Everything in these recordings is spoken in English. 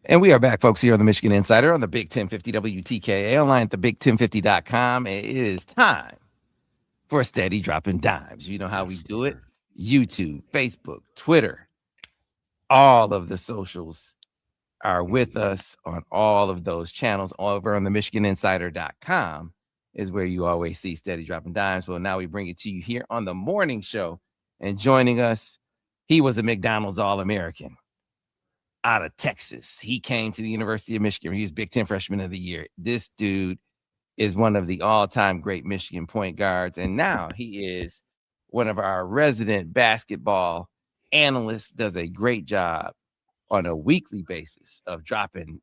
And we are back, folks, here on the Michigan Insider on the Big 1050 WTKA, online at the big1050.com. It is time for Steady Dropping Dimes. You know how we Yes, do it. sir. YouTube, Facebook, Twitter, all of the socials are with Mhm. us on all of those channels. Over on the MichiganInsider.com is where you always see Steady Dropping Dimes. Well, now we bring it to you here on the morning show. And joining us, he was a McDonald's All-American out of Texas. He came to the University of Michigan. He was Big Ten Freshman of the Year. This dude is one of the all-time great Michigan point guards, and now he is one of our resident basketball analysts. Does a great job on a weekly basis of dropping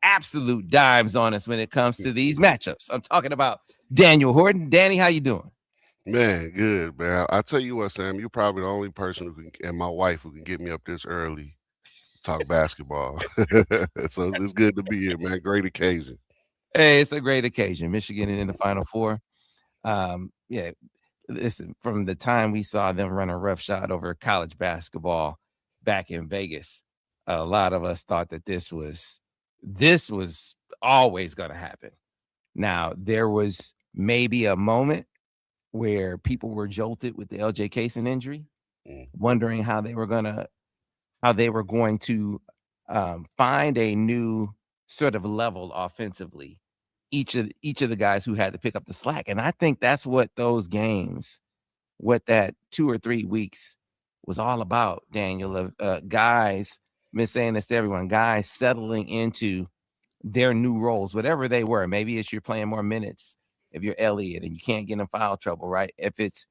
absolute dimes on us when it comes to these matchups. I'm talking about Daniel Horton. Danny, how you doing? Man, good, man. I tell you what, Sam, you're probably the only person who can, and my wife who can get me up this early to talk basketball. So it's good to be here, man. Great occasion. Hey, it's a great occasion. Michigan in the Final Four. Yeah, listen, from the time we saw them run a rough shot over college basketball back in Vegas, a lot of us thought that this was always going to happen. Now, there was maybe a moment where people were jolted with the LJ Cason injury, Mm. wondering how they were going to find a new sort of level offensively. Each of the guys who had to pick up the slack, and I think that's what those games, what that 2 or 3 weeks was all about. Daniel, of guys, been saying this to everyone, guys settling into their new roles, whatever they were. Maybe it's you're playing more minutes if you're Elliott and you can't get in foul trouble, right? If it's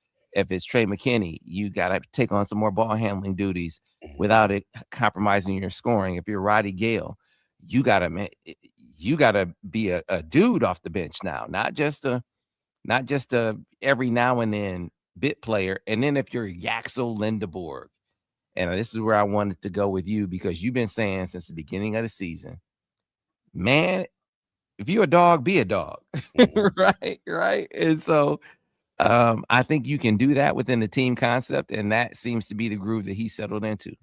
Trey McKinney, you got to take on some more ball handling duties Mhm. without it compromising your scoring. If you're Roddy Gale, you gotta you gotta be a dude off the bench now, not just a every now and then bit player. And then if you're Yaxel Lindeborg, and this is where I wanted to go with you because you've been saying since the beginning of the season, man, if you're a dog, be a dog. Mhm. Right, right. And so I think you can do that within the team concept, and that seems to be the groove that he settled into.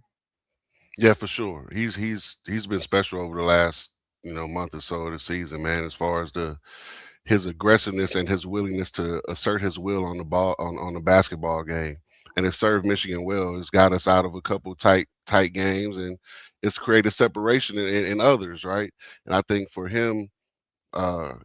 Yeah, for sure. He's been special over the last month or so of the season, man. As far as the his aggressiveness and his willingness to assert his will on the ball on the basketball game. And it served Michigan well. It's got us out of a couple tight games and it's created separation in others, right? And I think for him,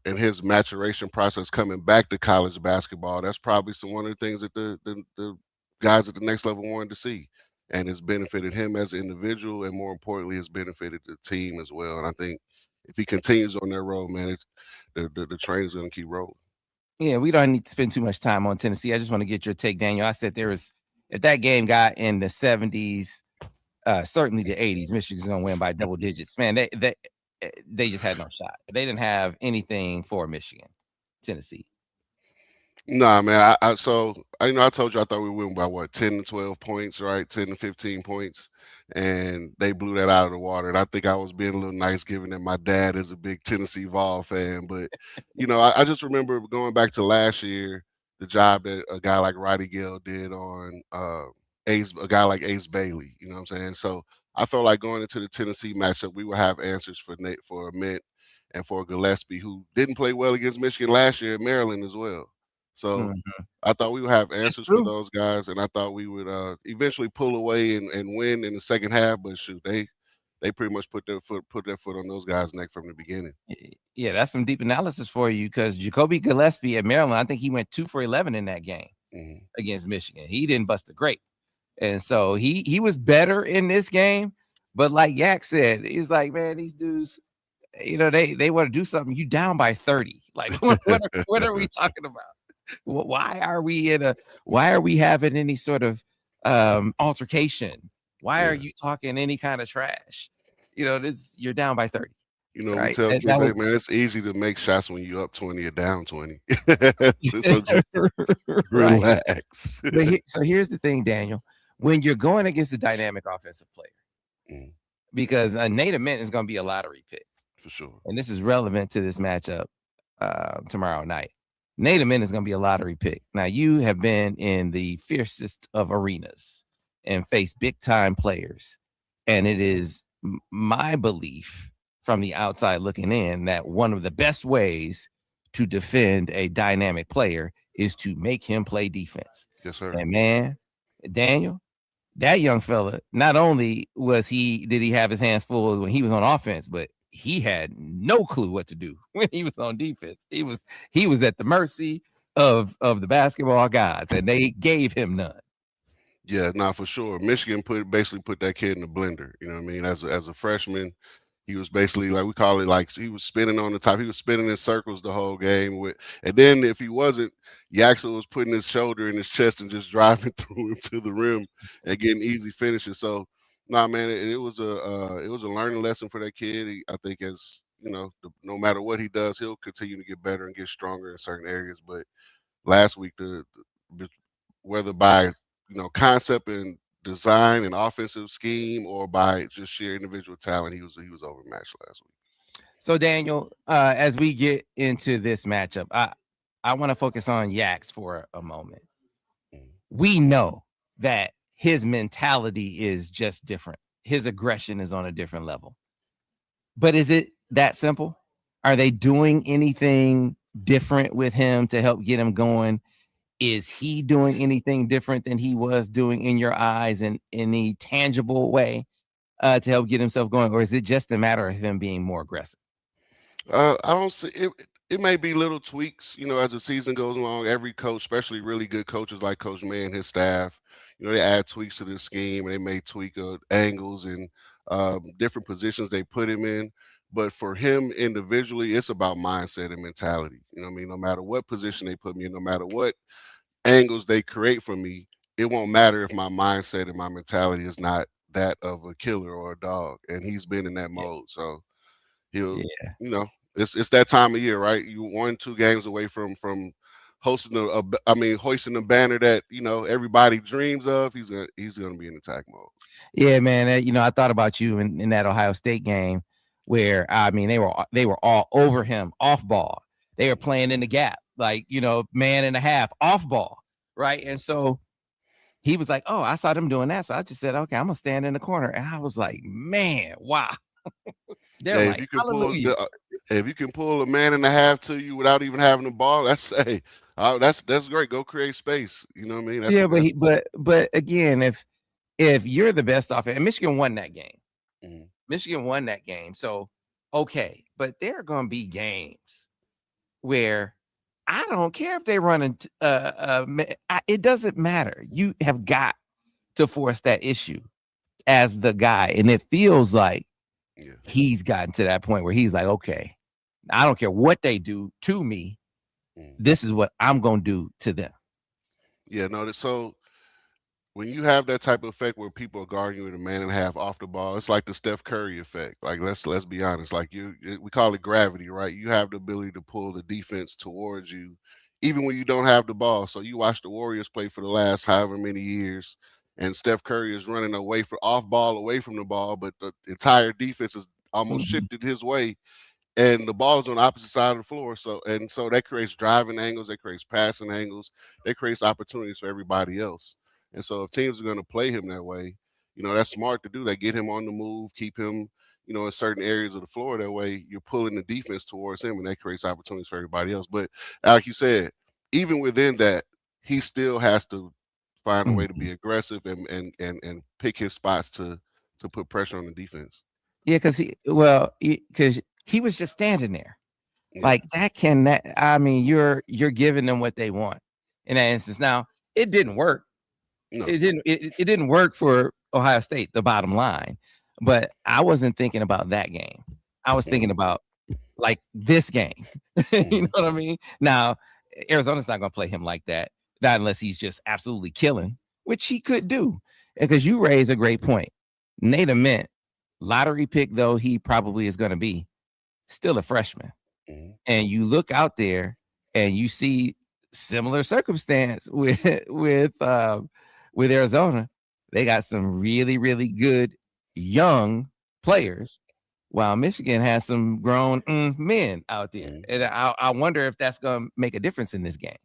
in his maturation process coming back to college basketball, that's probably one of the things that the guys at the next level wanted to see. And it's benefited him as an individual, and more importantly, it's benefited the team as well. And I think if he continues on that road, man, it's the train is going to keep rolling. Yeah, we don't need to spend too much time on Tennessee. I just want to get your take, Daniel. I said there was if that game got in the 70s, certainly the 80s, Michigan's gonna win by double digits. Man, they just had no shot. They didn't have anything for Michigan, Tennessee. Nah, man. I told you I thought we win by what 10 to 12 points, right? 10 to 15 points, and they blew that out of the water. And I think I was being a little nice, given that my dad is a big Tennessee Vol fan. But I just remember going back to last year, the job that a guy like Roddy Gale did on a guy like Ace Bailey. You know what I'm saying? So I felt like going into the Tennessee matchup, we would have answers for Mint and for Gillespie, who didn't play well against Michigan last year at Maryland as well. So Mhm. I thought we would have It's answers for true. those guys, and I thought we would eventually pull away and win in the second half. But shoot, they pretty much put their foot on those guys' neck from the beginning. Yeah, that's some deep analysis for you because Jacoby Gillespie at Maryland, I think he went 2 for 11 in that game Hmm. against Michigan. He didn't bust a grape. And so he was better in this game. But like Yak said, he's like, man, these dudes, they want to do something. You down by 30. Like, what are we talking about? Why are we why are we having any sort of altercation? Why are Yeah. you talking any kind of trash? You're down by 30, We right? tell That kids, hey was man, it's easy to make shots when you're up 20 or down 20. So just right. relax. So here's the thing, Daniel. When you're going against a dynamic offensive player, Mm, because Native Mint is going to be a lottery pick. for sure. And this is relevant to this matchup tomorrow night. Native Mint is going to be a lottery pick. Now, you have been in the fiercest of arenas and faced big time players. And it is my belief. from the outside looking in that one of the best ways to defend a dynamic player is to make him play defense. Yes, sir. And man, Daniel, that young fella, not only did he have his hands full when he was on offense, but he had no clue what to do when he was on defense. He was at the mercy of the basketball gods, and they gave him none. Yeah, nah, for sure. Michigan basically put that kid in the blender. You know what I mean? As a freshman, he was basically like we call it like he was spinning on the top. He was spinning in circles the whole game with, and then if he wasn't, Yaxel was putting his shoulder in his chest and just driving through him to the rim and getting easy finishes. So, nah, man, it was a learning lesson for that kid. I think as you know, no matter what he does, he'll continue to get better and get stronger in certain areas. But last week, whether by concept and design and offensive scheme or by just sheer individual talent, he was overmatched last week. So Daniel, as we get into this matchup, I want to focus on Yax for a moment. Mhm. We know that his mentality is just different. His aggression is on a different level. But is it that simple? Are they doing anything different with him to help get him going? Is he doing anything different than he was doing in your eyes in any tangible way to help get himself going? Or is it just a matter of him being more aggressive? I don't see it. It may be little tweaks, as the season goes along. Every coach, especially really good coaches like Coach May and his staff, they add tweaks to the scheme and they may tweak angles and different positions they put him in. But for him individually, it's about mindset and mentality. You know what I mean? No matter what position they put me in, no matter what angles they create for me, it won't matter if my mindset and my mentality is not that of a killer or a dog. And he's been in that Yeah. mode. So he'll, Yeah. you know, it's that time of year, right? You 1, 2 games away from hosting hoisting the banner that everybody dreams of. He's gonna be in attack mode. Yeah, man. I thought about you in that Ohio State game where I mean they were all over him off ball. They were playing in the gap, like man and a half off ball, right? And so he was like, "Oh, I saw them doing that," so I just said, "Okay, I'm gonna stand in the corner." And I was like, "Man, wow!" They're Yeah, like, "Hallelujah." if you can pull a man and a half to you without even having the ball, that's hey, that's great. Go create space. You know what I mean? Yeah, That's but again, if you're the best offense, and Michigan won that game. mhm. Michigan won that game. So, okay, but there are going to be games where I don't care if they run into it doesn't matter. You have got to force that issue as the guy, and it feels like Yeah. he's gotten to that point where he's like, okay, I don't care what they do to me. Mhm. This is what I'm going to do to them. Yeah, no, so when you have that type of effect where people are guarding you with a man and a half off the ball, it's like the Steph Curry effect. Like let's be honest. Like we call it gravity, right? You have the ability to pull the defense towards you, even when you don't have the ball. So you watch the Warriors play for the last however many years, and Steph Curry is running away for off ball away from the ball, but the entire defense is almost Mhm. shifted his way and the ball is on the opposite side of the floor. So that creates driving angles, that creates passing angles, that creates opportunities for everybody else. And so if teams are going to play him that way, that's smart to do that. Get him on the move, keep him, in certain areas of the floor. That way you're pulling the defense towards him, and that creates opportunities for everybody else. But like you said, even within that, he still has to find a way to Mhm. be aggressive and pick his spots to put pressure on the defense. Yeah, because he was just standing there. Yeah. Like that can that I mean, you're giving them what they want in that instance. Now, it didn't work. No. It didn't work for Ohio State, the bottom line. But I wasn't thinking about that game. I was thinking Mhm. about like this game. You know Mhm. what I mean? Now, Arizona's not gonna play him like that, not unless he's just absolutely killing, which he could do. Because you raise a great point. Nate Mint, lottery pick though he probably is gonna be, still a freshman, Mhm. and you look out there and you see similar circumstance with Arizona. They got some really really good young players, while Michigan has some grown men out there, Mhm. and I wonder if that's going to make a difference in this game.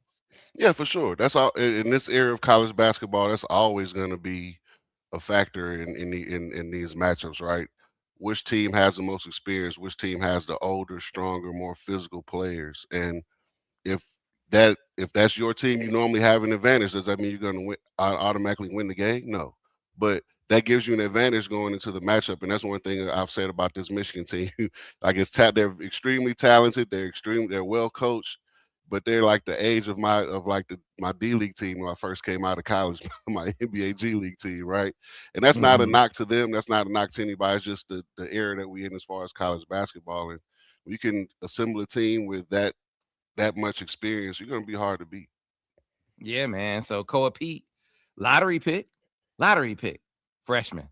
Yeah, for sure. That's all in this area of college basketball. That's always going to be a factor in these matchups, right? which team has the most experience, which team has the older, stronger, more physical players. And if if that's your team, you normally have an advantage. Does that mean you're going to automatically win the game? No, but that gives you an advantage going into the matchup. And that's one thing that I've said about this Michigan team. Like they're extremely talented. They're well coached, but they're like the age of my D League team when I first came out of college, my NBA G League team, right? And that's not a Mhm. knock to them. That's not a knock to anybody. It's just the era that we in as far as college basketball. And we can assemble a team with that much experience, you're gonna be hard to beat. Yeah, man. So Koa Pete, lottery pick, lottery pick, freshman,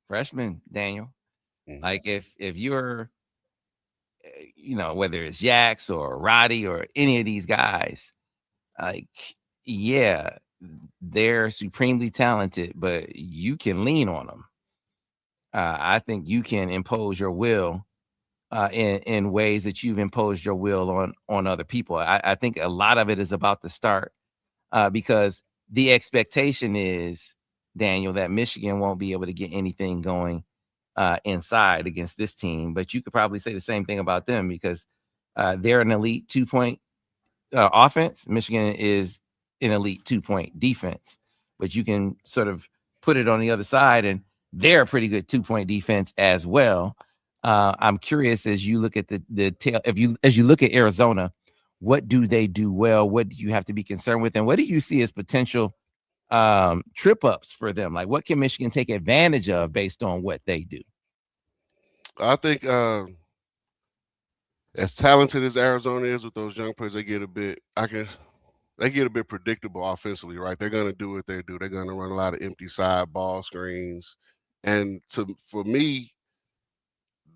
freshman, Daniel. Mhm. Like if you're, whether it's Yax or Roddy or any of these guys, like, yeah, they're supremely talented, but you can lean on them. I think you can impose your will in ways that you've imposed your will on other people. I think a lot of it is about the start because the expectation is, Daniel, that Michigan won't be able to get anything going inside against this team. But you could probably say the same thing about them because they're an elite 2 point offense. Michigan is an elite 2 point defense. But you can sort of put it on the other side, and they're a pretty good 2 point defense as well. I'm curious as you look at the tail, as you look at Arizona, what do they do well? What do you have to be concerned with, and what do you see as potential trip ups for them? Like, what can Michigan take advantage of based on what they do? I think as talented as Arizona is with those young players, they get a bit predictable offensively, right? They're gonna do what they do. They're gonna run a lot of empty side ball screens. And for me,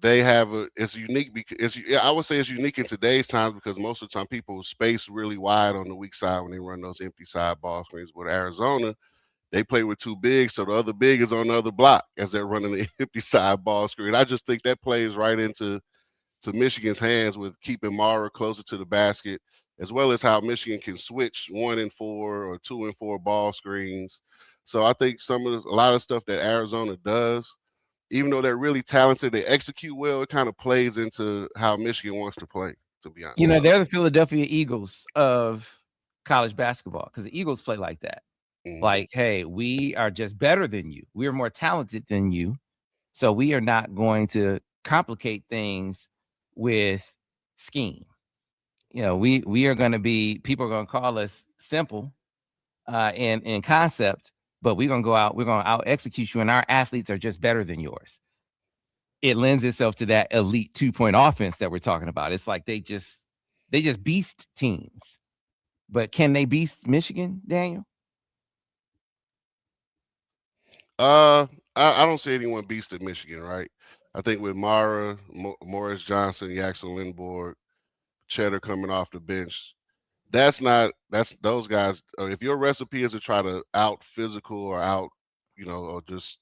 they have it's unique because I would say it's unique in today's times because most of the time people space really wide on the weak side when they run those empty side ball screens. But Arizona, they play with two bigs, so the other big is on the other block as they're running the empty side ball screen. I just think that plays right into Michigan's hands with keeping Mara closer to the basket, as well as how Michigan can switch 1 and 4 or 2 and 4 ball screens. So I think a lot of stuff that Arizona does, even though they're really talented, they execute well. It kind of plays into how Michigan wants to play. To be honest. They're the Philadelphia Eagles of college basketball because the Eagles play like that. Mhm. Like, hey, we are just better than you. We're more talented than you. So we are not going to complicate things with scheme. We are going to be, people are going to call us simple in concept, but we're going to out execute you, and our athletes are just better than yours. It lends itself to that elite 2 point offense that we're talking about. It's like they just beast teams. But can they beast Michigan, Daniel? Uh, I don't see anyone beasting Michigan, right? I think with Mara, Morris Johnson, Jackson Lindborg, Cheddar coming off the bench, that's those guys. If your recipe is to try to out physical or out, or just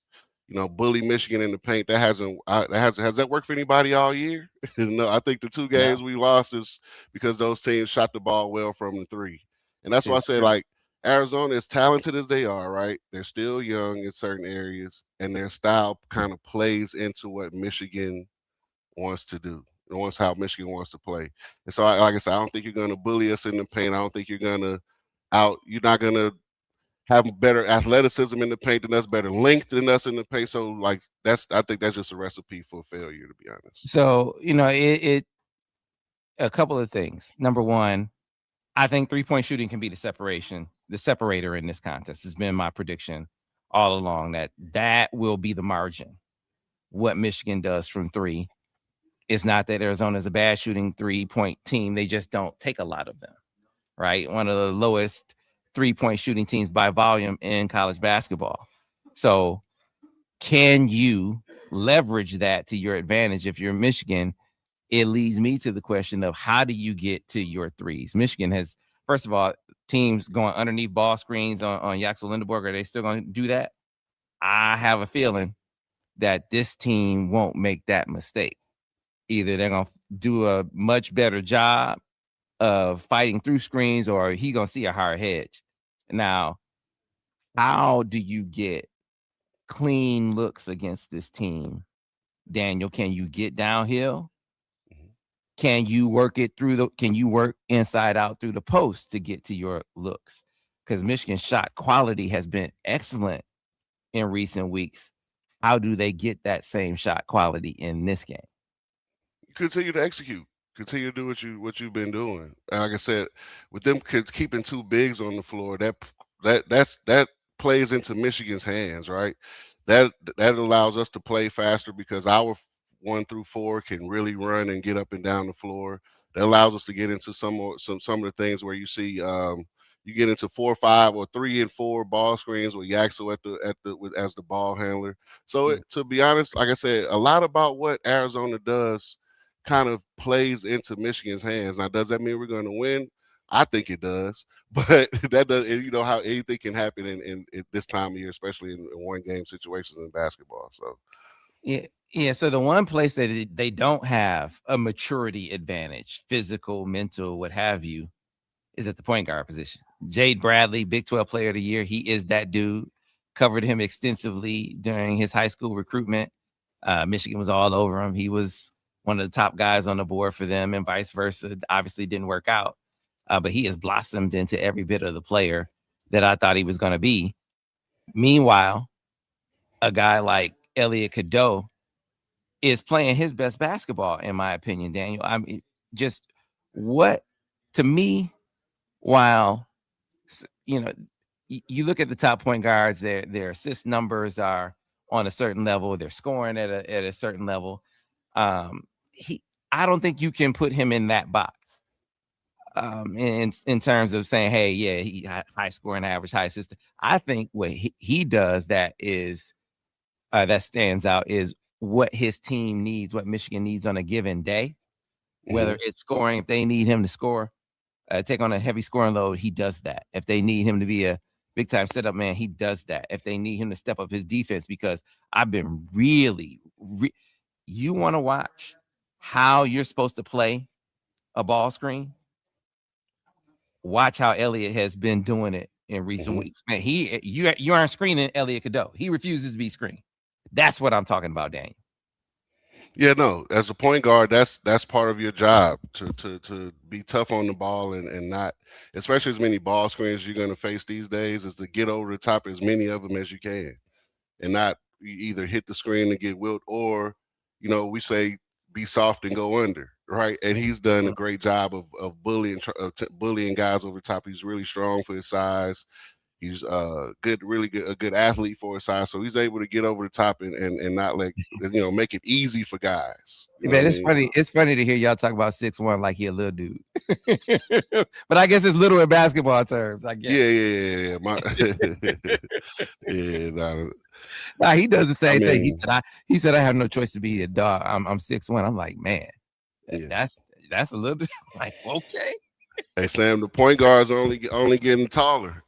bully Michigan in the paint, has that worked for anybody all year? No, I think the two No, games we lost is because those teams shot the ball well from the three, and that's why I it's say true. like Arizona, as talented as they are, right? They're still young in certain areas, and their style kind of plays into what Michigan wants to do. It wants how Michigan wants to play. And so, like I said, I don't think you're going to bully us in the paint. I don't think you're going to You're not going to have better athleticism in the paint than us, better length than us in the paint. So, like I think that's just a recipe for failure, to be honest. So, it a couple of things. Number one, I think 3 point shooting can be the separator in this contest. Has been my prediction all along that will be the margin. What Michigan does from three. It's not that Arizona is a bad shooting 3 point team. They just don't take a lot of them, right? One of the lowest 3 point shooting teams by volume in college basketball. So, can you leverage that to your advantage if you're Michigan? It leads me to the question of how do you get to your threes? Michigan has, first of all, teams going underneath ball screens on Yaxel Lindeborg. Are they still going to do that? I have a feeling that this team won't make that mistake. Either they're going to do a much better job of fighting through screens or he going to see a higher hedge. Now, how do you get clean looks against this team Daniel, can you get downhill? Mhm. Can you work it through can you work inside out through the post to get to your looks? Because Michigan's shot quality has been excellent in recent weeks. How do they get that same shot quality in this game? Continue to execute. Continue to do what you've been doing. And like I said, with them keeping two bigs on the floor, that plays into Michigan's hands, right? That allows us to play faster because our 1 through 4 can really run and get up and down the floor. That allows us to get into some of the things where you see you get into 4 or 5 or 3 and 4 ball screens with Yaxel as the ball handler. So Mm. to be honest, like I said, a lot about what Arizona does kind of plays into Michigan's hands. Now, does that mean we're going to win? I think it does, but that does. You know how anything can happen in this time of year, especially in one game situations in basketball. So Yeah. So the one place that they don't have a maturity advantage, physical, mental, what have you, is at the point guard position. Jade Bradley, Big 12 Player of the Year. He is that dude. Covered him extensively during his high school recruitment. Michigan was all over him. He was one of the top guys on the board for them, and vice versa. Obviously, didn't work out, but he has blossomed into every bit of the player that I thought he was going to be. Meanwhile, a guy like Elliot Cadeau is playing his best basketball, in my opinion, Daniel. I mean, just what to me, while you know, you look at the top point guards, their assist numbers are on a certain level, they're scoring at a certain level. He I don't think you can put him in that box. In terms of saying, hey, yeah, he high scoring average, high assist. I think what he does that stands out is what his team needs, what Michigan needs on a given day, whether mhm. it's scoring, if they need him to score, take on a heavy scoring load, he does that. If they need him to be a big time setup man, he does that. If they need him to step up his defense, because I've been you want to watch how you're supposed to play a ball screen, watch how Elliott has been doing it in recent Mhm. weeks. Man, you aren't screening Elliott Cadeau. He refuses to be screened. That's what I'm talking about, Daniel. Yeah, no. As a point guard, that's part of your job to be tough on the ball and not, especially as many ball screens you're going to face these days, is to get over the top of as many of them as you can, and not either hit the screen and get wilt, or we say be soft and go under, right? And he's done a great job of bullying guys over the top. He's really strong for his size. He's good, really good, a good athlete for his size. So he's able to get over the top and not make it easy for guys. You know what Man, I it's mean? funny. It's funny to hear y'all talk about 6'1" like he a little dude. But I guess it's little in basketball terms, I guess. Yeah. Yeah. Nah, Nah, he does the I same thing. mean, He said I have no choice to be a dog. I'm 6'1". I'm like, man, yeah. that's a little like, okay. Hey Sam, the point guards are only getting taller.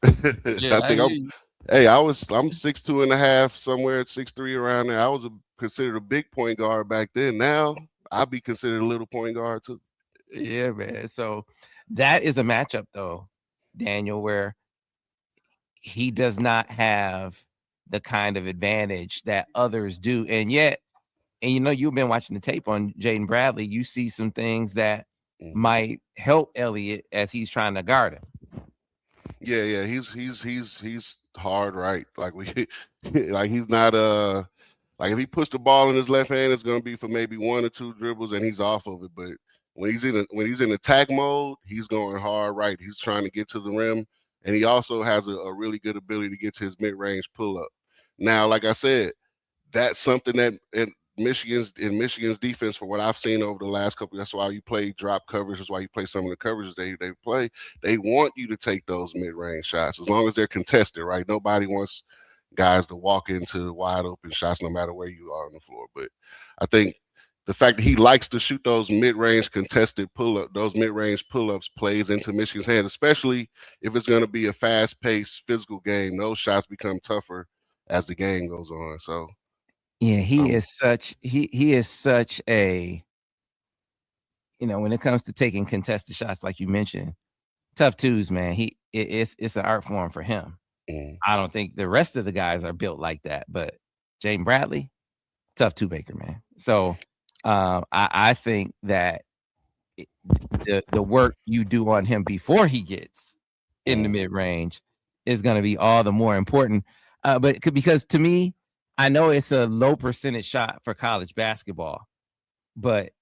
Yeah, I I think hear you. I'm 6'2.5", somewhere at 6'3", around there. I was considered a big point guard back then. Now I'll be considered a little point guard too. Yeah, man. So that is a matchup though, Daniel, where he does not have the kind of advantage that others do. And yet, and you've been watching the tape on Jaden Bradley, you see some things that Mhm. might help Elliott as he's trying to guard him. Yeah. He's hard, right? Like we, like he's not like if he puts the ball in his left hand, it's gonna be for maybe 1 or 2 dribbles, and he's off of it. But when he's in attack mode, he's going hard, right? He's trying to get to the rim, and he also has a really good ability to get to his mid range pull up. Now, like I said, that's something that Michigan's defense, for what I've seen over the last couple. That's why you play drop coverage. That's why you play some of the coverages they play. They want you to take those mid range shots as long as they're contested, right? Nobody wants guys to walk into wide open shots no matter where you are on the floor. But I think the fact that he likes to shoot those mid-range contested those mid-range pull-ups plays into Michigan's hands, especially if it's going to be a fast-paced physical game. Those shots become tougher as the game goes on. So Yeah, he um, is such a, when it comes to taking contested shots, like you mentioned, tough twos, man. It's an art form for him. mm, I don't think the rest of the guys are built like that, but Jaden Bradley, tough two maker, man. So I think that the work you do on him before he gets in the Mhm. mid range is going to be all the more important. Because to me, I know it's a low percentage shot for college basketball, but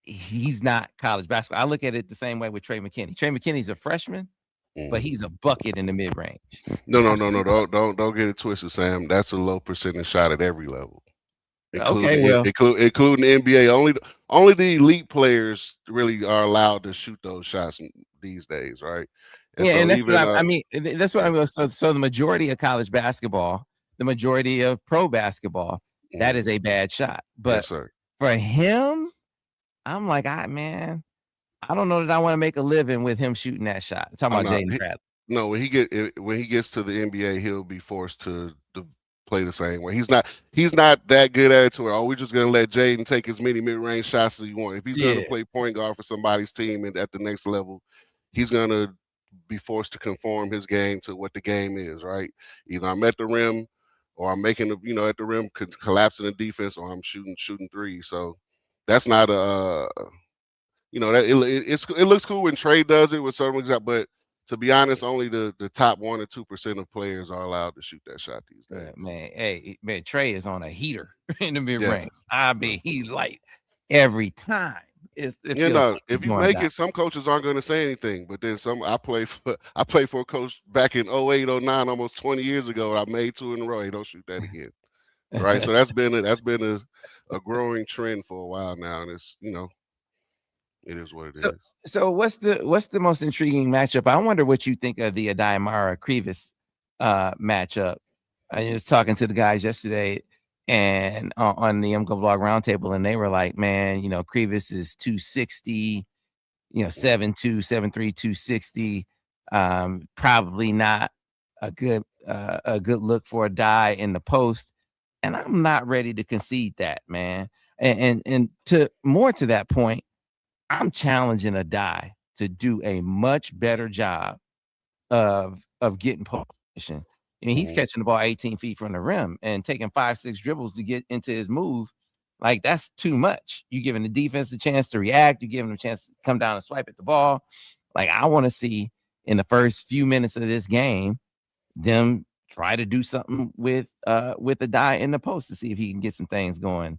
he's not college basketball. I look at it the same way with Trey McKinney. Trey McKinney's a freshman, but Mhm. he's a bucket in the mid range. No, no, no, no. Absolute bucket. Don't get it twisted, Sam. That's a low percentage shot at every level, Okay, well, including the NBA. Only the elite players really are allowed to shoot those shots these days, right? And yeah, and so that's what even I mean, that's what I mean. So the majority of college basketball, the majority of pro basketball, that mhm. is a bad shot. Yes, But sir. for him, I'm like, man, I don't know that I want to make a living with him shooting that shot. I'm talking Oh about no, Jaden Bradley. no. When he gets to the NBA, he'll be forced to play the same way. He's not that good at it to where we're just gonna let Jaden take as many mid range shots as he wants. If he's gonna Yeah, play point guard for somebody's team and at the next level, he's gonna be forced to conform his game to what the game is. Right? Either I'm at the rim, or I'm making the at the rim collapsing the defense, or I'm shooting three. So that's not a that it looks cool when Trey does it with some example, but to be honest, only the top 1 or 2% of players are allowed to shoot that shot these days. man. Hey, man, Trey is on a heater in the mid Yeah, range. I yeah. mean, he light every time. It You feels know, like he's if you going make down. it, some coaches aren't going to say anything. But then some. I played for a coach back in 08, 09, almost 20 years ago. I made two in a row. Hey, don't shoot that again, right? So that's been a growing trend for a while now, and it is what it So is. so what's the most intriguing matchup? I wonder what you think of the Adayamara Krivas matchup. I was talking to the guys yesterday and on the MGO blog roundtable, and they were like, man, Krivas is 260, Mhm. 7'2", 7'3", 260. Probably not a good look for a die in the post. And I'm not ready to concede that, man. And to that point, I'm challenging a die to do a much better job of getting position. I mean, he's Mhm. catching the ball 18 feet from the rim and taking 5, 6 dribbles to get into his move. Like, that's too much. You giving the defense a chance to react. You giving them a chance to come down and swipe at the ball. Like, I want to see in the first few minutes of this game them try to do something with the die in the post to see if he can get some things going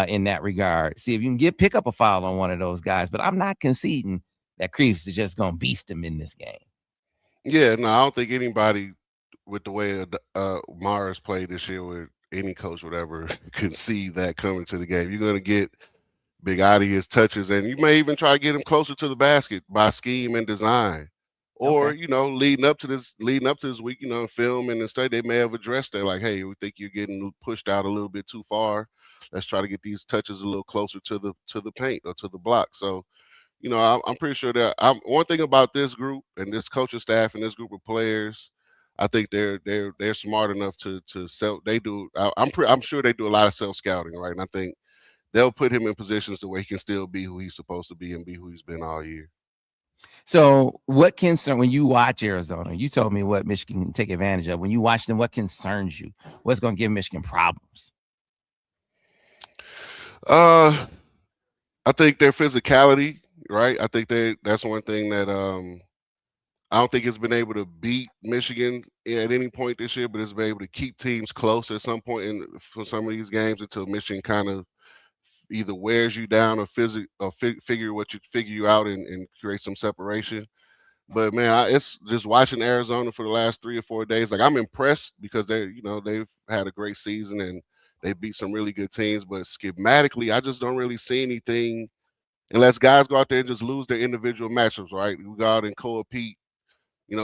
in that regard. See if you can pick up a foul on one of those guys. But I'm not conceding that Creeps is just gonna beast him in this game. Yeah, no, I don't think anybody with the way Mars played this year with any coach would ever concede that coming to the game. You're going to get big out of his touches, and you may even try to get him closer to the basket by scheme and design. Or Okay. leading up to this week, film and study, they may have addressed that, like, hey, we think you're getting pushed out a little bit too far. Let's try to get these touches a little closer to the paint or to the block. So I'm pretty sure that one thing about this group and this coaching staff and this group of players, I think they're smart enough to self. They do. I'm sure they do a lot of self scouting, right? And I think they'll put him in positions to where he can still be who he's supposed to be and be who he's been all year. So what concern when you watch Arizona? You told me what Michigan can take advantage of. When you watch them, what concerns you? What's gonna give Michigan problems? Uh, I think their physicality, right? I think that's one thing that I don't think it's been able to beat Michigan at any point this year, but it's been able to keep teams close at some point in for some of these games until Michigan kind of either wears you down or figure you out and create some separation. But man, it's just watching Arizona for the last 3 or 4 days. Like, I'm impressed because they've had a great season and they beat some really good teams. But schematically, I just don't really see anything unless guys go out there and just lose their individual matchups. Right? We go out and Cole Pete,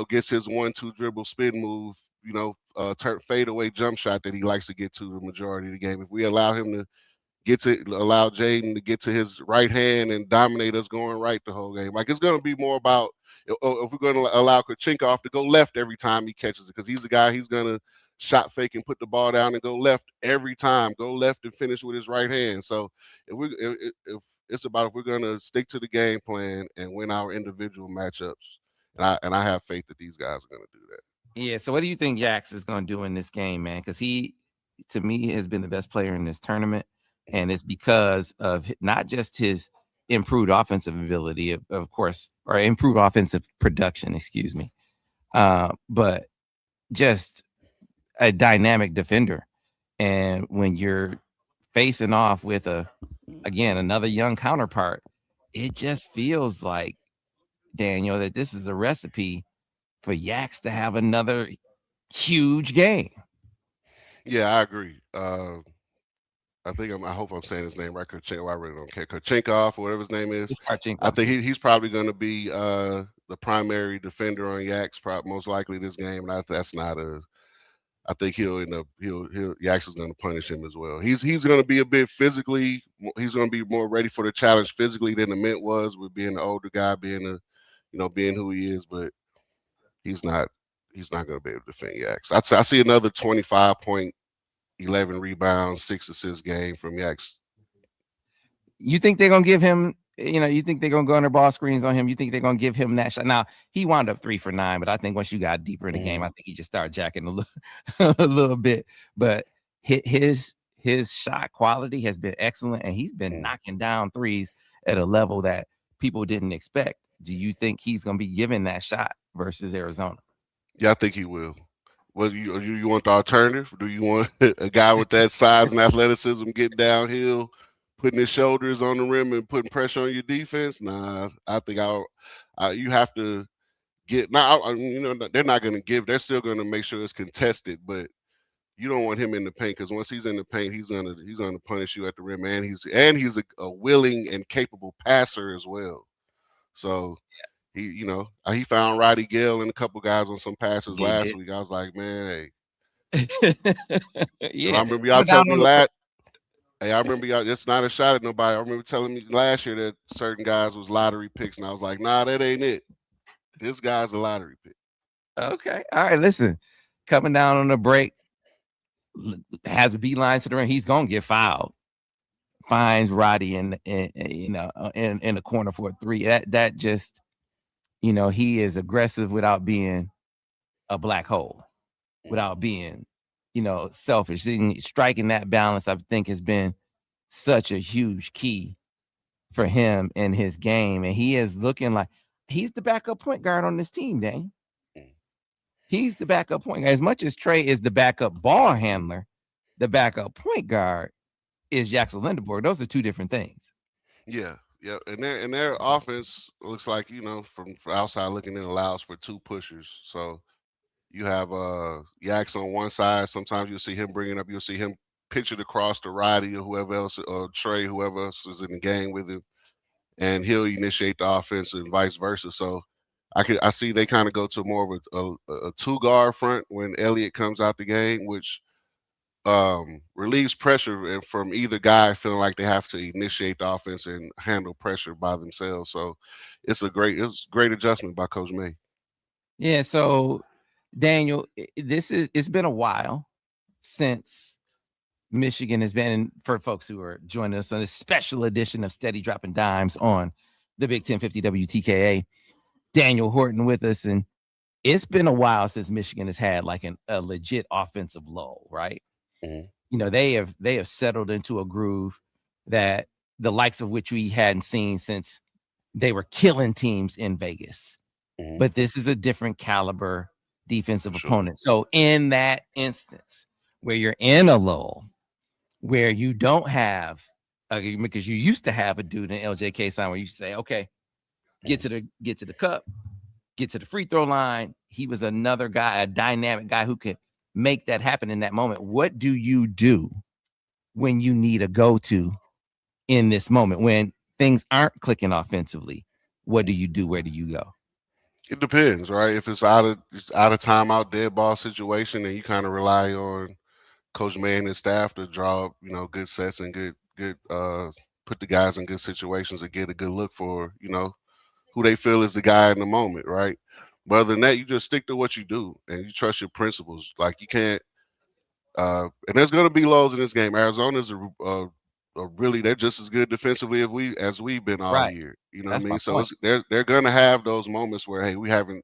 gets his 1-2 dribble spin move, fade away jump shot that he likes to get to the majority of the game. If we allow Jaden to get to his right hand and dominate us going right the whole game. Like, it's going to be more about if we're going to allow Kochenkov to go left every time he catches it, because he's the guy, he's going to shot fake and put the ball down and go left every time, go left and finish with his right hand. So if it's about if we're going to stick to the game plan and win our individual matchups, and I have faith that these guys are going to do that. Yeah. So what do you think Yax is gonna do in this game, man? Because he, to me, has been the best player in this tournament. and it's because of not just his improved offensive ability, of course, or improved offensive production, excuse me, but just a dynamic defender. And when you're facing off with again, another young counterpart, it just feels like, Daniel, that this is a recipe for Yaks to have another huge game. Yeah, I agree. I hope I'm saying his name right. I really don't care. Kochenkov, or whatever his name is. It's I Karchenkov, think yeah. he's probably going to be the primary defender on Yaks, most likely this game. And that's not a. I think he'll end up he'll Yaks is going to punish him as well. He's going to be a bit physically. He's going to be more ready for the challenge physically than the Mint was, with being the older guy, being who he is. But he's not going to be able to defend Yaks. I see another 25 point, 11 rebounds, 6 assists game from Yaks. You think they're gonna give him, you think they're gonna go under ball screens on him? You think they're gonna give him that shot? Now he wound up 3 for 9, but I think once you got deeper in the game, I think he just started jacking a little, a little bit. But his shot quality has been excellent, and he's been knocking down threes at a level that people didn't expect. Do you think he's gonna be given that shot versus Arizona? Yeah, I think he will. Well, you want the alternative? Do you want a guy with that size and athleticism getting downhill, putting his shoulders on the rim and putting pressure on your defense? Nah, I think you have to get now. They're not going to give. They're still going to make sure it's contested, but you don't want him in the paint, because once he's in the paint, he's gonna punish you at the rim, and he's a willing and capable passer as well. So he found Roddy Gale and a couple guys on some passes He last did. week. I was like, man, hey. And I Yeah, remember y'all coming telling down me on the hey, I remember y'all, it's not a shot at nobody. I remember telling me last year that certain guys was lottery picks, and I was like, nah, that ain't it. This guy's a lottery pick. Okay, all right. Listen, coming down on the break, has a beeline to the rim. He's gonna get fouled. Finds Roddy in the corner for a three. That just, he is aggressive without being a black hole, without being, selfish. Striking that balance, I think, has been such a huge key for him in his game, and he is looking like he's the backup point guard on this team. Dang, he's the backup point guard. As much as Trey is the backup ball handler, the backup point guard is Jackson Lindenborg. Those are two different things. Yeah, yeah, and their offense looks like, from outside looking in, allows for two pushers. So you have Yaks on one side. Sometimes you'll see him pitch it across to Roddy or whoever else, or Trey, whoever else is in the game with him, and he'll initiate the offense and vice versa. So I see they kind of go to more of a two guard front when Elliott comes out the game, which relieves pressure from either guy feeling like they have to initiate the offense and handle pressure by themselves. So it's great adjustment by Coach May. Yeah. So, Daniel, it's been a while since Michigan has been in, for folks who are joining us on this special edition of Steady Dropping Dimes on the Big 1050 WTKA. Daniel Horton with us, and it's been a while since Michigan has had like a legit offensive lull, right? Mm-hmm. They have settled into a groove that the likes of which we hadn't seen since they were killing teams in Vegas. Mm-hmm. But this is a different caliber defensive For sure. opponent. So in that instance where you're in a lull, where you don't have because you used to have a dude in LJK sign where you say, okay, get to the cup, get to the free throw line. He was another guy, a dynamic guy who could make that happen in that moment. What do you do when you need a go-to in this moment, when things aren't clicking offensively? What do you do? Where do you go? It depends, right? If it's out of timeout, dead ball situation, then you kind of rely on Coach May and his staff to draw up, good sets and good put the guys in good situations to get a good look for, who they feel is the guy in the moment, right? But other than that, you just stick to what you do and you trust your principles. Like, you can't and there's going to be lows in this game. Arizona's really, they're just as good defensively as we've been all Right. year. You know what I That's my mean? So point. they're going to have those moments where, hey, we haven't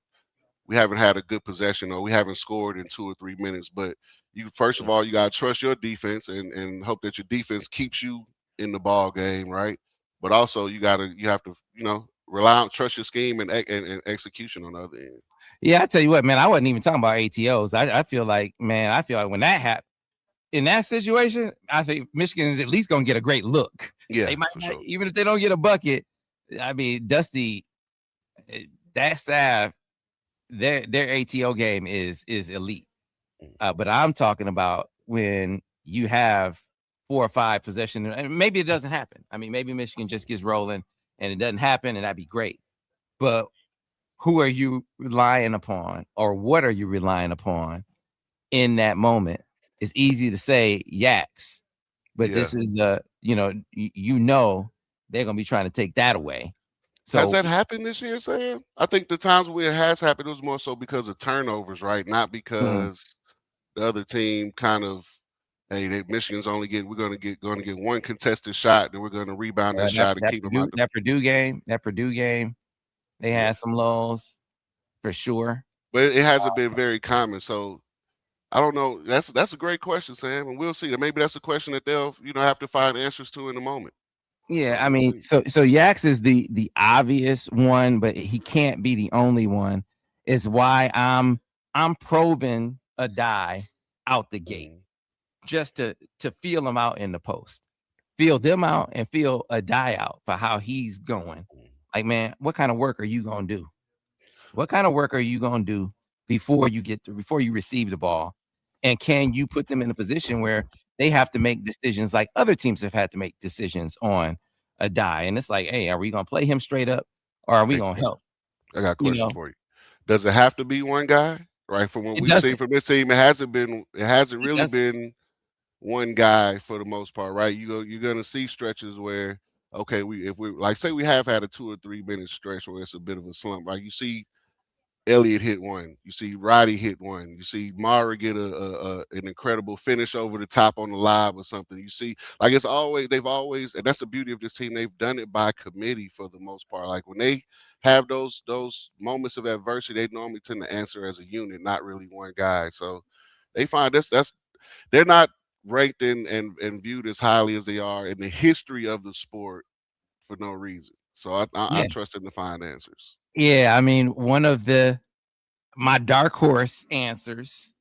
had a good possession, or we haven't scored in 2 or 3 minutes. But you, first of all, you got to trust your defense and hope that your defense keeps you in the ball game, right? But also you have to rely on trust your scheme and execution on the other end. Yeah, I tell you what, man, I wasn't even talking about ATOs. I feel like, man, I feel like when that happened in that situation, I think Michigan is at least gonna get a great look. Yeah, They might for not, sure. even if they don't get a bucket. I mean, Dusty, that staff, their ATO game is elite. Mm. But I'm talking about when you have 4 or 5 possession, and maybe it doesn't happen. I mean, maybe Michigan just gets rolling and it doesn't happen, and that'd be great. But who are you relying upon, or what are you relying upon in that moment? It's easy to say yaks, but Yeah. this is you know they're gonna be trying to take that away. Has So that happened this year, Sam? I think the times where it has happened, it was more so because of turnovers, right? Not mm, because the other team kind of, hey, Michigan's only going to get one contested shot, then we're going to rebound that that shot and that keep them Purdue out the. that Purdue game, they Yeah, had some lulls for sure. but it hasn't been very common. So I don't know. That's a great question, Sam, and we'll see. Maybe that's a question that they'll have to find answers to in a moment. Yeah, So I we'll mean, see. so Yax is the obvious one, but he can't be the only one. Is why I'm probing a die out the gate Mhm, just to feel him out in the post, feel them out, and feel a die out for how he's going. mhm, Like, man, what kind of work are you gonna do? What kind of work are you gonna do before you receive the ball? And can you put them in a position where they have to make decisions like other teams have had to make decisions on a die? And it's like, hey, are we gonna play him straight up or are we Hey, gonna help? I got a You question know, for you. Does it have to be one guy? Right, from what it we've seen doesn't. from this team, it hasn't It really doesn't. been one guy for the most part, right? You're gonna see stretches where, okay, if we like say we have had a 2 or 3 minute stretch where it's a bit of a slump, right? You see Elliott hit one, you see Roddy hit one, you see Mara get an incredible finish over the top on the lob or something. You see, like they've always, and that's the beauty of this team. They've done it by committee for the most part. Like when they have those moments of adversity, they normally tend to answer as a unit, not really one guy. So they find that's they're not ranked and viewed as highly as they are in the history of the sport for no reason. So I Yeah. trust them to find answers. Yeah. I mean, one of my dark horse answers,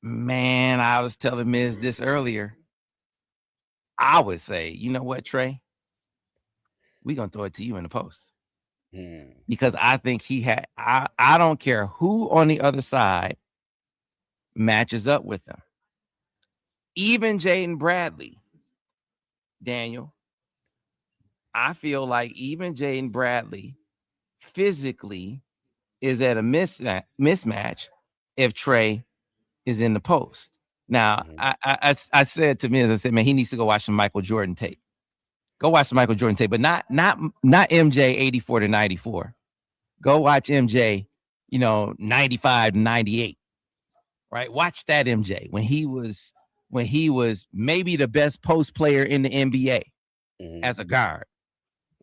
man, I was telling Miz this earlier. I would say, you know what, Trey? We're gonna throw it to you in the post. Hmm. Because I think I don't care who on the other side matches up with him. Even Jaden Bradley, Daniel, I feel like even Jaden Bradley physically is at a mismatch if Trey is in the post. Now, Hmm. I said to Miz, I said, man, he needs to go watch the Michael Jordan tape. Go watch the Michael Jordan tape, but not MJ 84 to 94. Go watch MJ, 95 to 98. Right? Watch that MJ when he was maybe the best post player in the NBA Hmm. as a guard.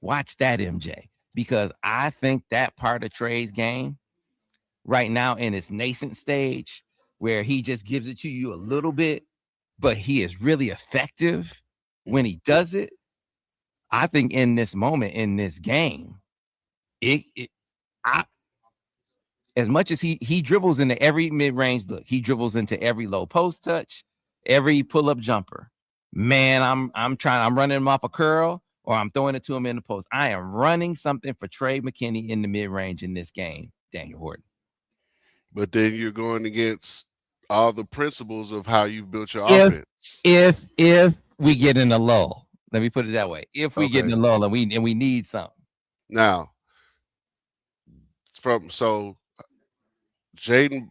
Watch that MJ because I think that part of Trey's game right now in its nascent stage where he just gives it to you a little bit, but he is really effective when Hmm. he does it. I think in this moment in this game, it I as much as he dribbles into every mid-range look, he dribbles into every low post touch, every pull-up jumper. Man, I'm running him off a curl or I'm throwing it to him in the post. I am running something for Trey McKinney in the mid-range in this game, Daniel Horton. But then you're going against all the principles of how you've built your If offense. if we get in a lull, let me put it that way. If we get in Okay. a lull and we need something. Now, from so Jaden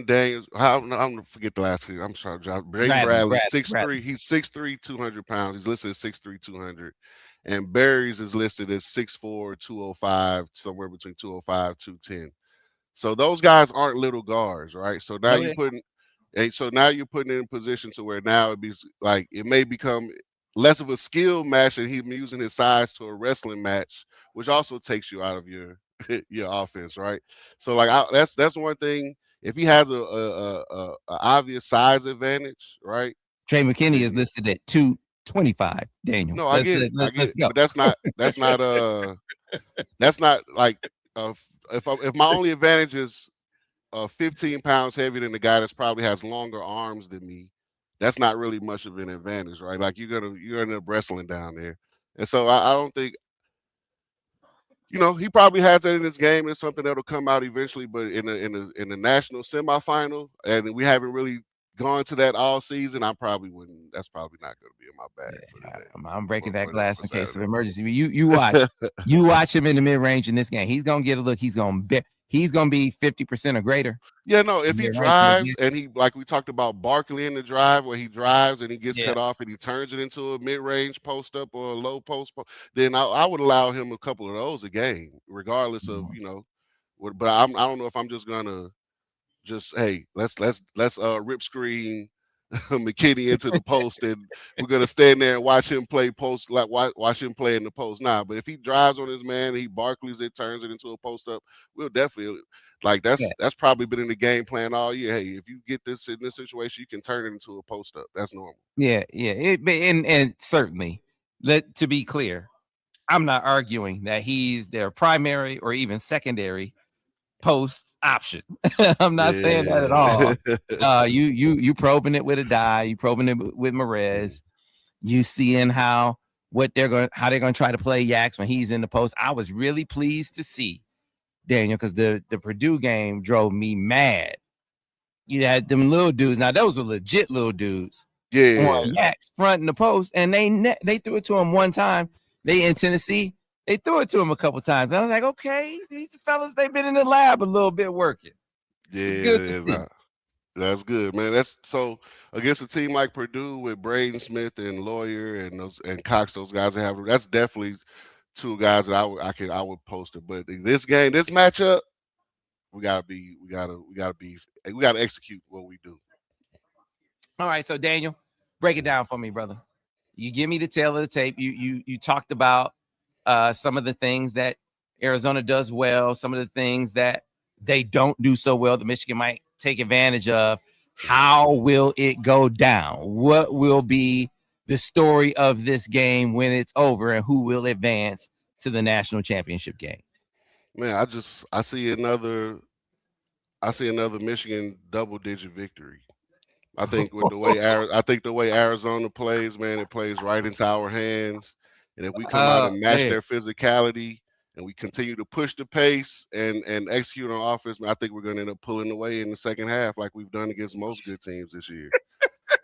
Daniels, I'm gonna forget the last name. I'm sorry, John. Jaden Bradley, Bradley, Bradley, 6'3". Bradley. He's 6'3", 200 pounds. He's listed as 6'3", 200. And Barry's is listed as 6'4", 205, somewhere between 205, 210. So those guys aren't little guards, right? No, they So now you're putting it in position to where now it may become less of a skill match and him using his size to a wrestling match, which also takes you out of your your offense, right? So that's one thing. If he has a obvious size advantage, right? Trey McKinney is Then listed at 2. 25, Daniel. No, I get it. I get Let's it. go. But that's not like if my only advantage is 15 pounds heavier than the guy that's probably has longer arms than me, that's not really much of an advantage, right? Like you're end up wrestling down there. And so I don't think, he probably has that in his game. It's something that'll come out eventually, but in the national semifinal, and we haven't really gone to that all season, I probably wouldn't. That's probably not going to be in my bag for today. I'm breaking that for glass in case of Saturday. emergency. You watch him in the mid range in this game. He's gonna get a look. He's gonna be 50% or greater. Yeah, no, if he Mid-range in this game. drives and he, like we talked about Barkley in the drive, where he drives and he gets Yeah. cut off and he turns it into a mid-range post up or a low post, then I would allow him a couple of those a game, regardless of, but I don't know if I'm just gonna hey, let's rip screen McKinney into the post and we're gonna stand there and watch him play post, like watch him play in the post. Nah, but if he drives on his man, he Barkleys it, turns it into a post up, we'll definitely that's probably been in the game plan all year. Hey, if you get this in this situation, you can turn it into a post up. That's normal. Yeah. And certainly, to be clear, I'm not arguing that he's their primary or even secondary post option. I'm not saying that at all. You probing it with a die, you probing it with Marez, you seeing how they're going to try to play Yaks when he's in the post. I was really pleased to see, Daniel, because the Purdue game drove me mad. You had them little dudes. Now those were legit little dudes. Yeah, on Yaks front in the post, and they threw it to him one time. They in Tennessee. They threw it to him a couple times. And I was like, okay, these fellas, they've been in the lab a little bit working. Yeah, that's good, man. That's so against a team like Purdue with Braden Smith and Lawyer and Cox, those guys that have, that's definitely two guys that I would post it. But this game, this matchup, we gotta execute what we do. All right, so Daniel, break it down for me, brother. You give me the tail of the tape. You talked about some of the things that Arizona does well, some of the things that they don't do so well that Michigan might take advantage of. How will it go down? What will be the story of this game when it's over, and who will advance to the national championship game? Man, I see another Michigan double-digit victory. I think with the way Arizona plays, man, it plays right into our hands. And if we come out and match their physicality and we continue to push the pace and execute on offense, man, I think we're going to end up pulling away in the second half like we've done against most good teams this year.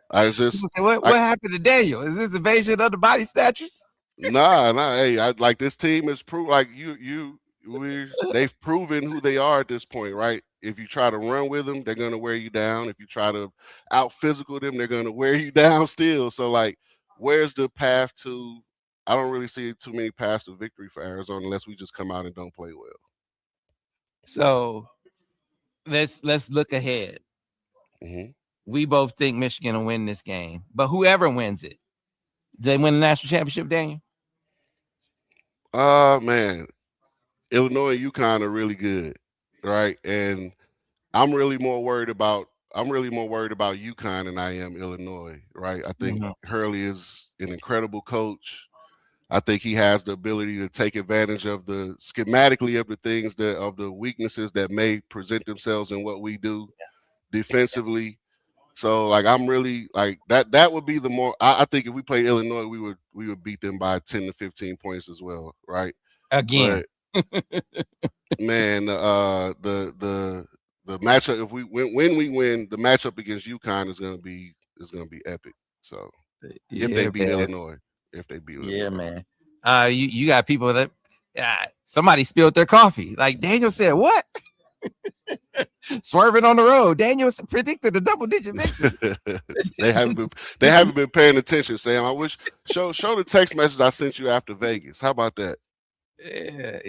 What happened to Daniel? Is this invasion of the body snatchers? Nah. Hey, like this team is proved like they've proven who they are at this point, right? If you try to run with them, they're going to wear you down. If you try to out physical them, they're going to wear you down still. So like, where's the path to? I don't really see too many paths to victory for Arizona unless we just come out and don't play well. So let's look ahead. Mm-hmm. We both think Michigan will win this game, but whoever wins it, do they win the national championship, Daniel? Man, Illinois and UConn are really good, right? And I'm really more worried about UConn than I am Illinois, right? I think Hurley is an incredible coach. I think he has the ability to take advantage of the schematically of the things of the weaknesses that may present themselves in what we do defensively. So like I'm really like that would be the more I think if we played Illinois, we would beat them by 10 to 15 points as well, right? Again. But man, the matchup, if when we win, the matchup against UConn is gonna be epic. So if they beat Illinois. Man. You got people that somebody spilled their coffee. Like Daniel said, what? Swerving on the road. Daniel predicted a double-digit victory. They haven't been paying attention, Sam. I wish show the text message I sent you after Vegas. How about that? Yeah.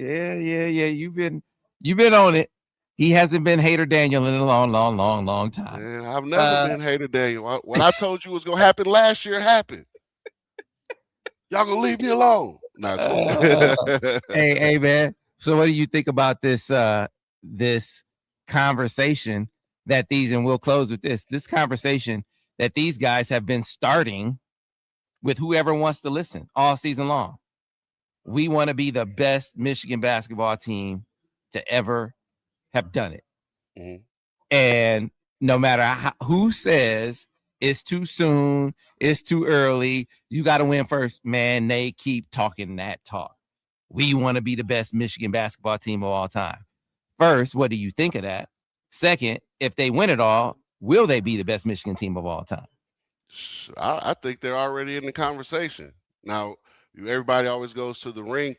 You've been on it. He hasn't been Hater Daniel in a long time. Man, I've never been Hater Daniel. What I told you was gonna happen last year happened. Y'all gonna leave me alone? Hey, man. So, what do you think about this conversation that and we'll close with this conversation that these guys have been starting with whoever wants to listen all season long. We want to be the best Michigan basketball team to ever have done it. Mm-hmm. And no matter who says it's too soon, it's too early, you got to win first, man, they keep talking that talk. We want to be the best Michigan basketball team of all time. First, what do you think of that? Second, if they win it all, will they be the best Michigan team of all time? I think they're already in the conversation. Now, everybody always goes to the ring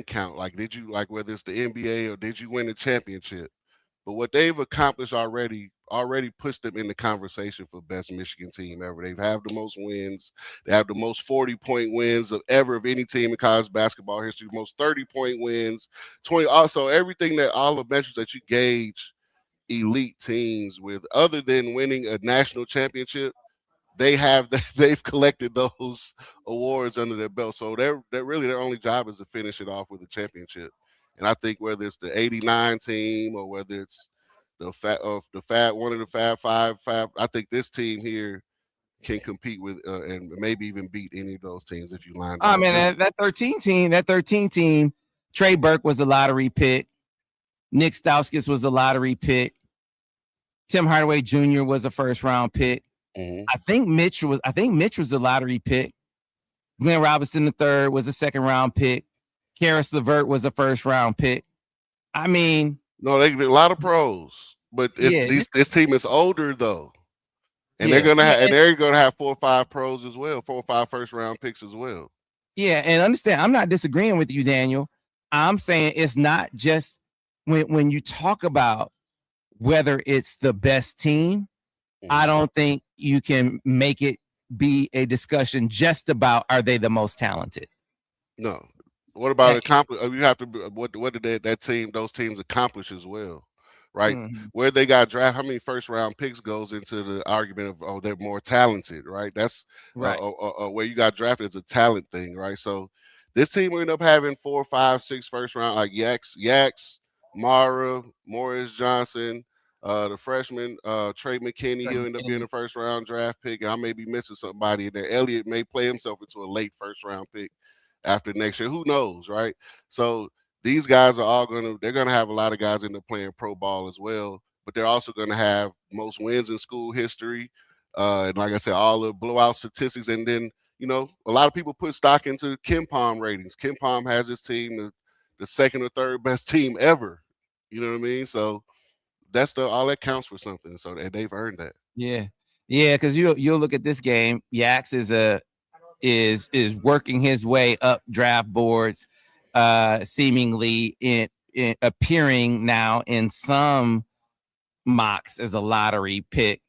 count. Like, did you, like, whether it's the NBA or did you win the championship? But what they've accomplished already puts them in the conversation for best Michigan team ever. They've had the most wins. They have the most 40-point wins of any team in college basketball history. Most 30-point wins, 20. Also, everything that all the measures that you gauge elite teams with, other than winning a national championship, they've collected those awards under their belt. So they're really, their only job is to finish it off with a championship. And I think whether it's the '89 team or whether it's the Fab one of the Fab Five, I think this team here can compete with and maybe even beat any of those teams if you line them Oh up. man, that 13 team, Trey Burke was a lottery pick. Nick Stauskas was a lottery pick. Tim Hardaway Jr. was a first round pick. Mm-hmm. I think Mitch was a lottery pick. Glenn Robinson III was a second round pick. Karis LeVert was a first round pick. I mean, no, they a lot of pros, but this team is older though, and they're gonna have 4 or 5 pros as well, 4 or 5 first round picks as well. Yeah, and understand, I'm not disagreeing with you, Daniel. I'm saying it's not just when you talk about whether it's the best team. Mm-hmm. I don't think you can make it be a discussion just about are they the most talented. No. What about accomplish? You have to. What did those teams accomplish as well, right? Mm-hmm. Where they got drafted, how many first round picks goes into the argument of they're more talented, right? That's right. Where you got drafted is a talent thing, right? So this team will end up having 4, 5, 6 first round, like Yaks, Mara, Morris Johnson, the freshman Trey McKinney. He'll end up being a first round draft pick. And I may be missing somebody in there. Elliott may play himself into a late first round pick after next year. Who knows, right? So these guys are all they're gonna have a lot of guys in there playing pro ball as well, but they're also gonna have most wins in school history. And like I said, all the blowout statistics. And then, a lot of people put stock into KenPom ratings. KenPom has his team the second or third best team ever. You know what I mean? So that's all that counts for something. So they've earned that. Yeah. Because you'll look at this game. Yaks is working his way up draft boards, seemingly in appearing now in some mocks as a lottery pick.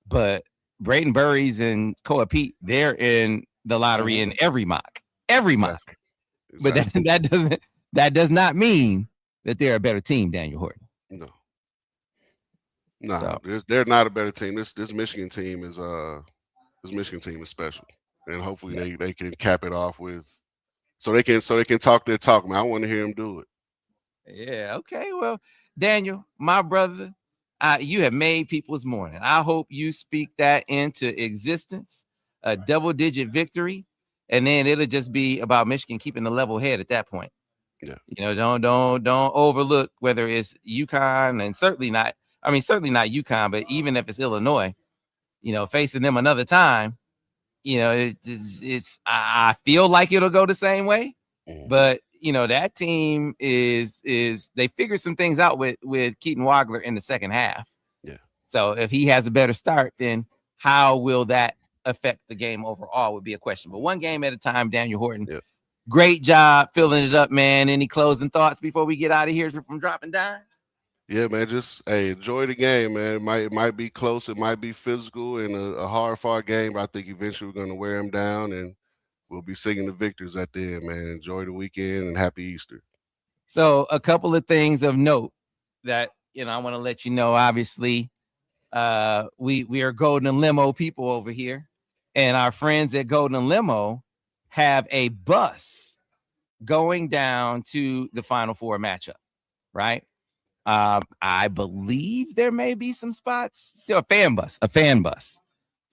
But Braden Burries and Koa Pete, they're in the lottery in every mock. Mock. But that does not mean that they're a better team, Daniel Horton. No, they're not a better team. This Michigan team is special, and hopefully they can cap it off with so they can talk their talk. Man, I want to hear them do it. Yeah. Okay. Well, Daniel, my brother, you have made people's morning. I hope you speak that into existence, a double-digit victory, and then it'll just be about Michigan keeping the level head at that point. Yeah. Don't overlook whether it's UConn, and certainly not UConn, but even if it's Illinois, facing them another time, I feel like it'll go the same way, but that team is they figured some things out with Keaton Wagler in the second half. Yeah. So if he has a better start, then how will that affect the game overall would be a question. But one game at a time, Daniel Horton. Yeah. Great job filling it up, man. Any closing thoughts before we get out of here from Dropping Dimes? Yeah, man. Just enjoy the game, man. It might be close, it might be physical and a hard-fought game, but I think eventually we're gonna wear them down and we'll be singing the victors at the end, man. Enjoy the weekend and happy Easter. So a couple of things of note that I want to let you know. Obviously, we are Golden and Limo people over here, and our friends at Golden and Limo have a bus going down to the Final Four matchup, right? I believe there may be some spots. Still a fan bus.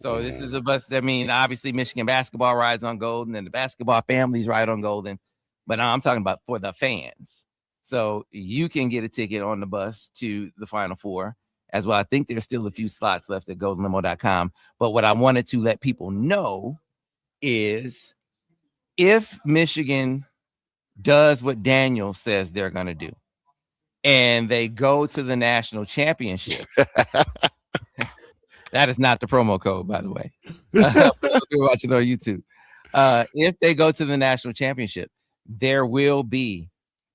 So this is a bus. I mean, obviously Michigan basketball rides on Golden, and the basketball families ride on Golden, but I'm talking about for the fans. So you can get a ticket on the bus to the Final Four as well. I think there's still a few slots left at goldenlimo.com. But what I wanted to let people know is if Michigan does what Daniel says they're going to do, and they go to the national championship. That is not the promo code, by the way. For those who are watching on YouTube. If they go to the national championship, there will be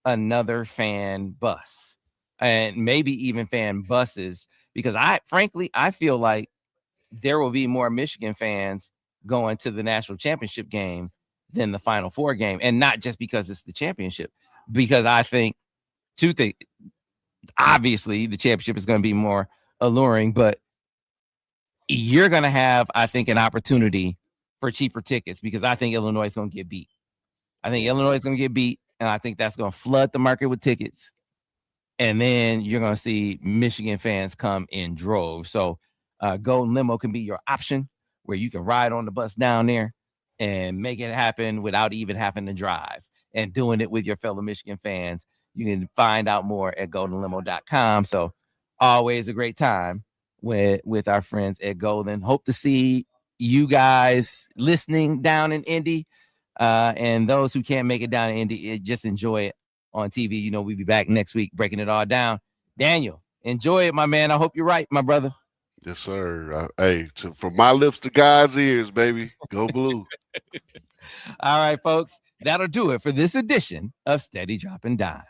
another fan bus and maybe even fan buses, because I feel like there will be more Michigan fans going to the national championship game than the Final Four game. And not just because it's the championship, because I think two things. Obviously, the championship is going to be more alluring, but you're going to have, I think, an opportunity for cheaper tickets, because I think Illinois is going to get beat. I think Illinois is going to get beat, and I think that's going to flood the market with tickets. And then you're going to see Michigan fans come in droves. So Golden Limo can be your option, where you can ride on the bus down there and make it happen without even having to drive, and doing it with your fellow Michigan fans. You can find out more at goldenlimo.com. So always a great time with our friends at Golden. Hope to see you guys listening down in Indy. And those who can't make it down in Indy, just enjoy it on TV. You know, we'll be back next week breaking it all down. Daniel, enjoy it, my man. I hope you're right, my brother. Yes, sir. From my lips to God's ears, baby. Go Blue. All right, folks. That'll do it for this edition of Steady Droppin Dimes.